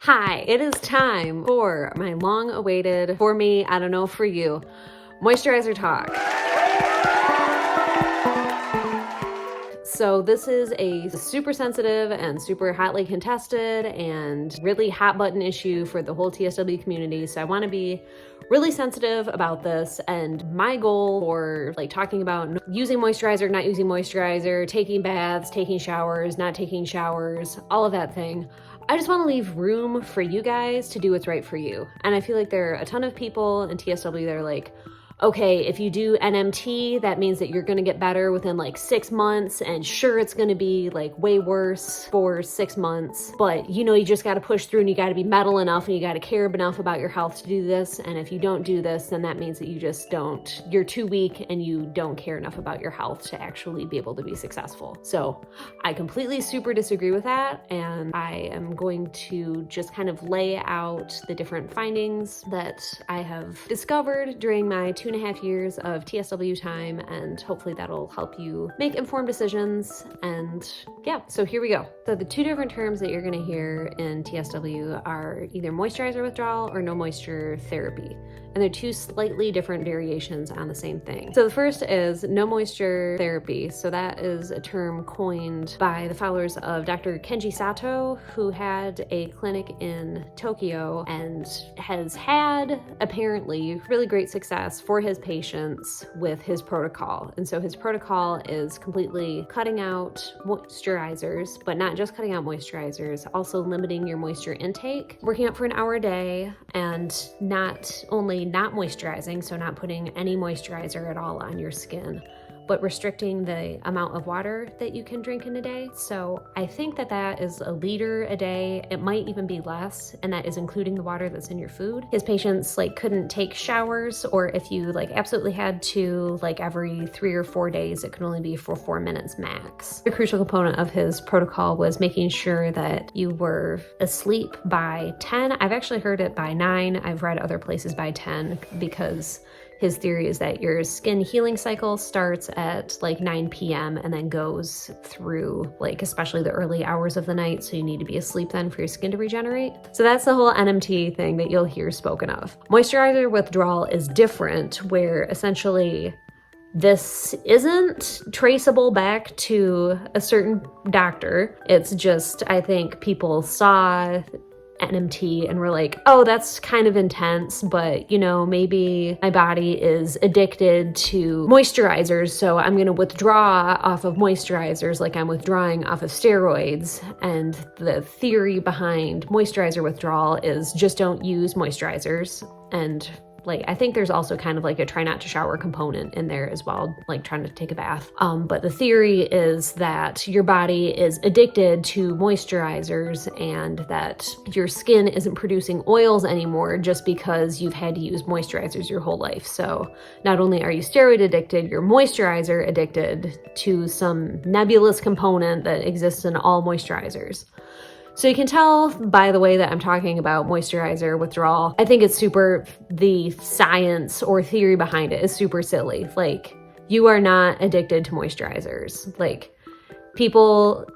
Hi, it is time for my long-awaited, for me, I don't know, for you, moisturizer talk. So this is a super sensitive and super hotly contested and really hot button issue for the whole TSW community. So I want to be really sensitive about this, and my goal for talking about using moisturizer, not using moisturizer, taking baths, taking showers, not taking showers, all of that thing. I just want to leave room for you guys to do what's right for you. And I feel like there are a ton of people in TSW that are like, okay, if you do NMT, that means that you're gonna get better within 6 months, and sure, it's gonna be way worse for 6 months, but you just gotta push through and you gotta be metal enough and you gotta care enough about your health to do this. And if you don't do this, then that means that you're too weak and you don't care enough about your health to actually be able to be successful. So I completely super disagree with that, and I am going to just kind of lay out the different findings that I have discovered during my 2.5 years of TSW time, and hopefully that'll help you make informed decisions. And yeah, so here we go. So the two different terms that you're gonna hear in TSW are either moisturizer withdrawal or no moisture therapy. And they're two slightly different variations on the same thing. So the first is no moisture therapy. So that is a term coined by the followers of Dr. Kenji Sato, who had a clinic in Tokyo and has had apparently really great success for his patients with his protocol. And so his protocol is completely cutting out moisturizers, but not just cutting out moisturizers, also limiting your moisture intake, working out for an hour a day, and not only not moisturizing, so not putting any moisturizer at all on your skin, but restricting the amount of water that you can drink in a day. So I think that is a liter a day. It might even be less, and that is including the water that's in your food. His patients couldn't take showers, or if you absolutely had to, every 3 or 4 days, it could only be for 4 minutes max. A crucial component of his protocol was making sure that you were asleep by 10. I've actually heard it by 9. I've read other places by 10, because his theory is that your skin healing cycle starts at 9 p.m. and then goes through especially the early hours of the night. So you need to be asleep then for your skin to regenerate. So that's the whole NMT thing that you'll hear spoken of. Moisturizer withdrawal is different, where essentially this isn't traceable back to a certain doctor. It's just, I think people saw NMT and we're like, oh, that's kind of intense, but maybe my body is addicted to moisturizers, so I'm gonna withdraw off of moisturizers like I'm withdrawing off of steroids. And the theory behind moisturizer withdrawal is just don't use moisturizers. And I think there's also kind of a try not to shower component in there as well, trying to take a bath. But the theory is that your body is addicted to moisturizers and that your skin isn't producing oils anymore just because you've had to use moisturizers your whole life. So not only are you steroid addicted, you're moisturizer addicted to some nebulous component that exists in all moisturizers. So you can tell by the way that I'm talking about moisturizer withdrawal, I think it's the science or theory behind it is super silly. You are not addicted to moisturizers.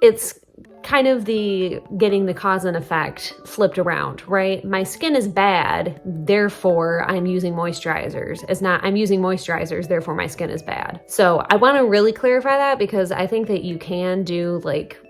It's kind of the getting the cause and effect flipped around, right? My skin is bad, therefore I'm using moisturizers. It's not, I'm using moisturizers, therefore my skin is bad. So I want to really clarify that, because I think that you can do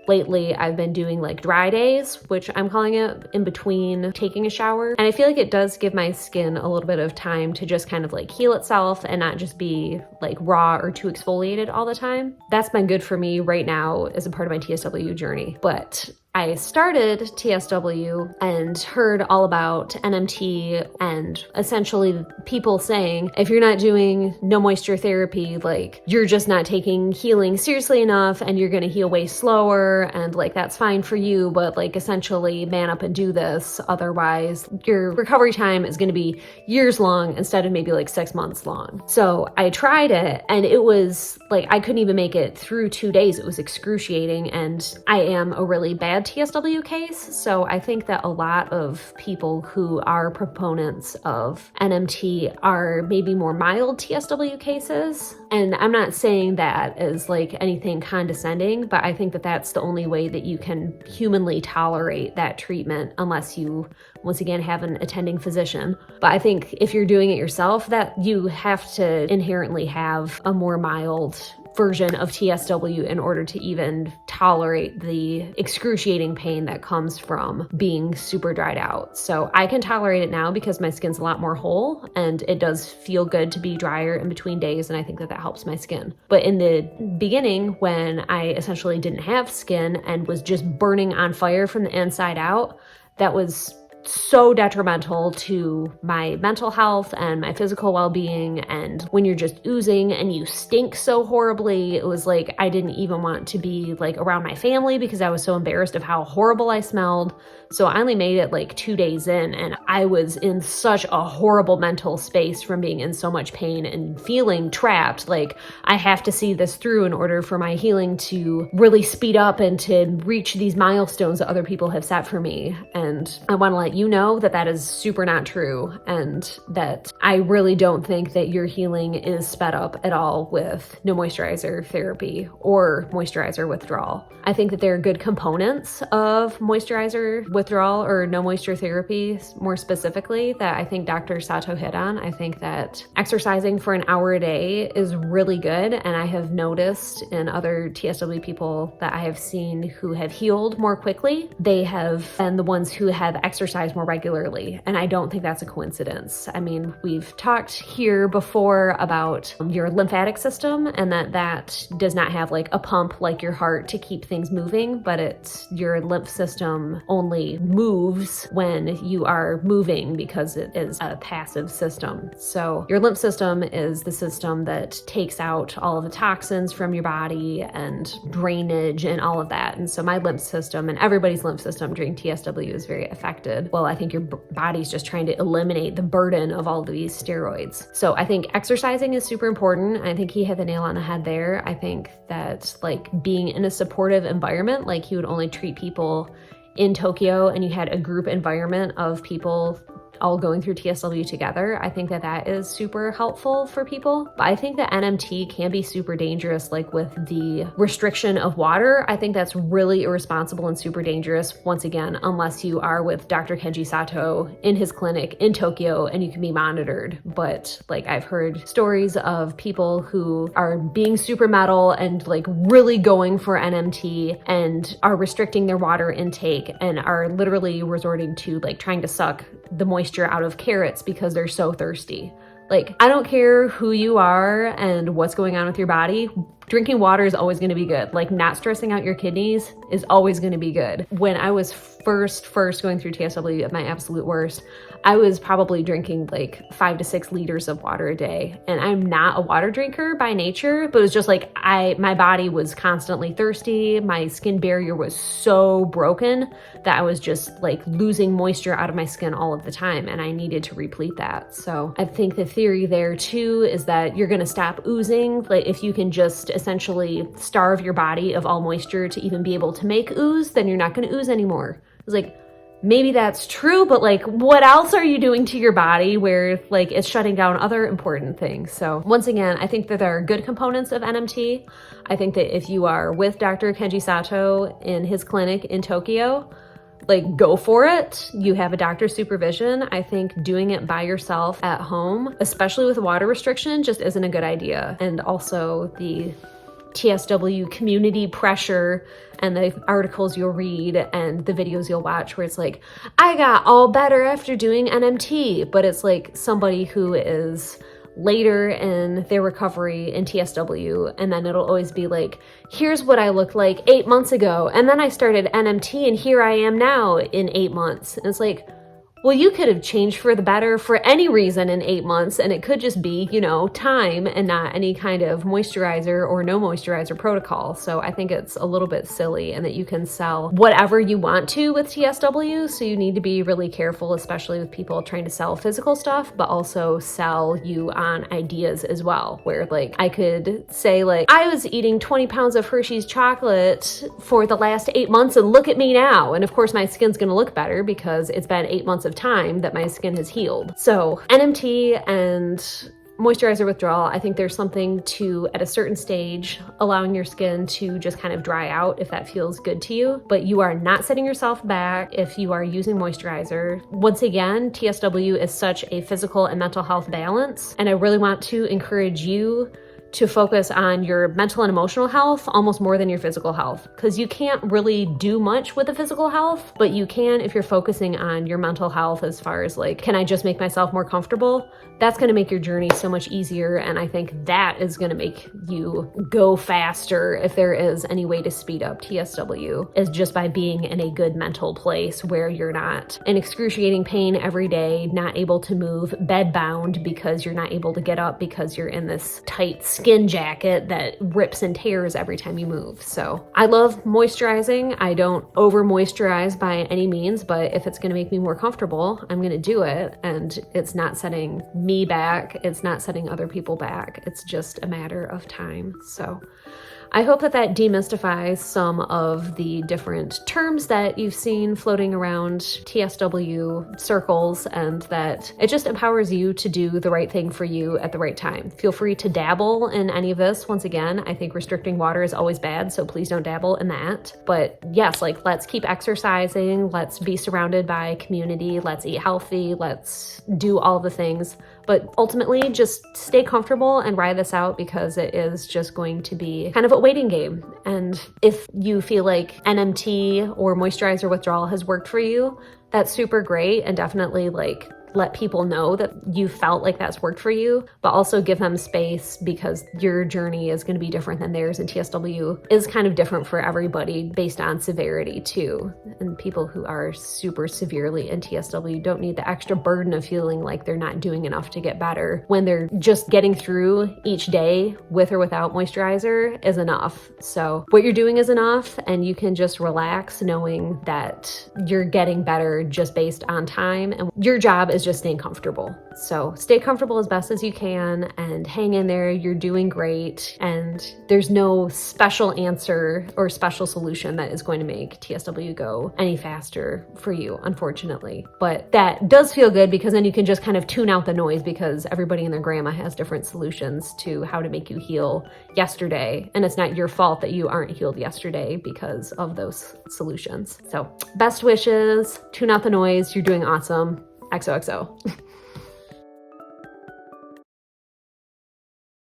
lately I've been doing dry days, which I'm calling it, in between taking a shower. And I feel like it does give my skin a little bit of time to just kind of heal itself and not just be raw or too exfoliated all the time. That's been good for me right now as a part of my TSW journey. But I started TSW and heard all about NMT and essentially people saying, if you're not doing no moisture therapy, you're just not taking healing seriously enough and you're going to heal way slower, and that's fine for you, but essentially man up and do this. Otherwise, your recovery time is going to be years long instead of maybe 6 months long. So I tried it, and it was I couldn't even make it through 2 days. It was excruciating, and I am a really bad bad TSW case. So I think that a lot of people who are proponents of NMT are maybe more mild TSW cases. And I'm not saying that as like anything condescending, but I think that that's the only way that you can humanly tolerate that treatment unless you, once again, have an attending physician. But I think if you're doing it yourself, that you have to inherently have a more mild version of TSW in order to even tolerate the excruciating pain that comes from being super dried out. So I can tolerate it now because my skin's a lot more whole and it does feel good to be drier in between days, and I think that that helps my skin. But in the beginning, when I essentially didn't have skin and was just burning on fire from the inside out, that was so detrimental to my mental health and my physical well-being. And when you're just oozing and you stink so horribly, it was like I didn't even want to be like around my family because I was so embarrassed of how horrible I smelled. So I only made it like 2 days in, and I was in such a horrible mental space from being in so much pain and feeling trapped. Like, I have to see this through in order for my healing to really speed up and to reach these milestones that other people have set for me. And I want to let you know that that is super not true, and that I really don't think that your healing is sped up at all with no moisturizer therapy or moisturizer withdrawal. I think that there are good components of moisturizer withdrawal or no moisture therapy, more specifically, that I think Dr. Sato hit on. I think that exercising for an hour a day is really good, and I have noticed in other TSW people that I have seen who have healed more quickly, they have been the ones who have exercised more regularly, and I don't think that's a coincidence. I mean, we've talked here before about your lymphatic system, and that does not have like a pump like your heart to keep things moving, but it's your lymph system only moves when you are moving because it is a passive system. So your lymph system is the system that takes out all of the toxins from your body and drainage and all of that. And so my lymph system and everybody's lymph system during TSW is very affected. Well, I think your body's just trying to eliminate the burden of all of these steroids. So I think exercising is super important. I think he hit the nail on the head there. I think that like being in a supportive environment, like he would only treat people in Tokyo and you had a group environment of people all going through TSW together, I think that that is super helpful for people. But I think that NMT can be super dangerous, like with the restriction of water. I think that's really irresponsible and super dangerous, once again, unless you are with Dr. Kenji Sato in his clinic in Tokyo and you can be monitored. But like I've heard stories of people who are being super metal and like really going for NMT and are restricting their water intake and are literally resorting to like trying to suck the moisture out of carrots because they're so thirsty. Like, I don't care who you are and what's going on with your body. Drinking water is always going to be good. Like, not stressing out your kidneys is always going to be good. When I was first going through TSW at my absolute worst, I was probably drinking like 5 to 6 liters of water a day. And I'm not a water drinker by nature, but it was just like my body was constantly thirsty. My skin barrier was so broken that I was just like losing moisture out of my skin all of the time, and I needed to replete that. So I think the theory there too is that you're going to stop oozing. Like, if you can just essentially starve your body of all moisture to even be able to make ooze, then you're not going to ooze anymore. It's like, maybe that's true, but like, what else are you doing to your body where like it's shutting down other important things? So once again, I think that there are good components of NMT. I think that if you are with Dr. Kenji Sato in his clinic in Tokyo, like, go for it. You have a doctor's supervision. I think doing it by yourself at home, especially with water restriction, just isn't a good idea. And also the TSW community pressure and the articles you'll read and the videos you'll watch where it's like, I got all better after doing NMT, but it's like somebody who is later in their recovery in TSW, and then it'll always be like, here's what I looked like 8 months ago, and then I started NMT and here I am now in 8 months. And it's like, Well, you could have changed for the better for any reason in 8 months, and it could just be, time and not any kind of moisturizer or no moisturizer protocol. So I think it's a little bit silly, and that you can sell whatever you want to with TSW. So you need to be really careful, especially with people trying to sell physical stuff, but also sell you on ideas as well, where like I could say like, I was eating 20 pounds of Hershey's chocolate for the last 8 months and look at me now. And of course my skin's gonna look better because it's been 8 months of time that my skin has healed. So NMT and moisturizer withdrawal, I think there's something to, at a certain stage, allowing your skin to just kind of dry out if that feels good to you, but you are not setting yourself back if you are using moisturizer. Once again, TSW is such a physical and mental health balance, and I really want to encourage you to focus on your mental and emotional health almost more than your physical health, because you can't really do much with the physical health, but you can if you're focusing on your mental health as far as like, can I just make myself more comfortable? That's gonna make your journey so much easier, and I think that is gonna make you go faster if there is any way to speed up TSW, is just by being in a good mental place where you're not in excruciating pain every day, not able to move, bedbound because you're not able to get up because you're in this tight skin jacket that rips and tears every time you move. So I love moisturizing. I don't over moisturize by any means, but if it's gonna make me more comfortable, I'm gonna do it. And it's not setting me back. It's not setting other people back. It's just a matter of time. So I hope that demystifies some of the different terms that you've seen floating around TSW circles, and that it just empowers you to do the right thing for you at the right time. Feel free to dabble in any of this. Once again, I think restricting water is always bad, so please don't dabble in that. But yes, like, let's keep exercising. Let's be surrounded by community. Let's eat healthy. Let's do all the things. But ultimately, just stay comfortable and ride this out, because it is just going to be kind of a waiting game. And if you feel like NMT or moisturizer withdrawal has worked for you, that's super great, and definitely like let people know that you felt like that's worked for you, but also give them space, because your journey is going to be different than theirs, and TSW is kind of different for everybody based on severity too. And people who are super severely in TSW don't need the extra burden of feeling like they're not doing enough to get better, when they're just getting through each day with or without moisturizer is enough. So what you're doing is enough, and you can just relax knowing that you're getting better just based on time, and your job is just staying comfortable. So stay comfortable as best as you can and hang in there. You're doing great, and there's no special answer or special solution that is going to make TSW go any faster for you, unfortunately. But that does feel good, because then you can just kind of tune out the noise, because everybody and their grandma has different solutions to how to make you heal yesterday, and it's not your fault that you aren't healed yesterday because of those solutions. So best wishes, tune out the noise, you're doing awesome. XOXO.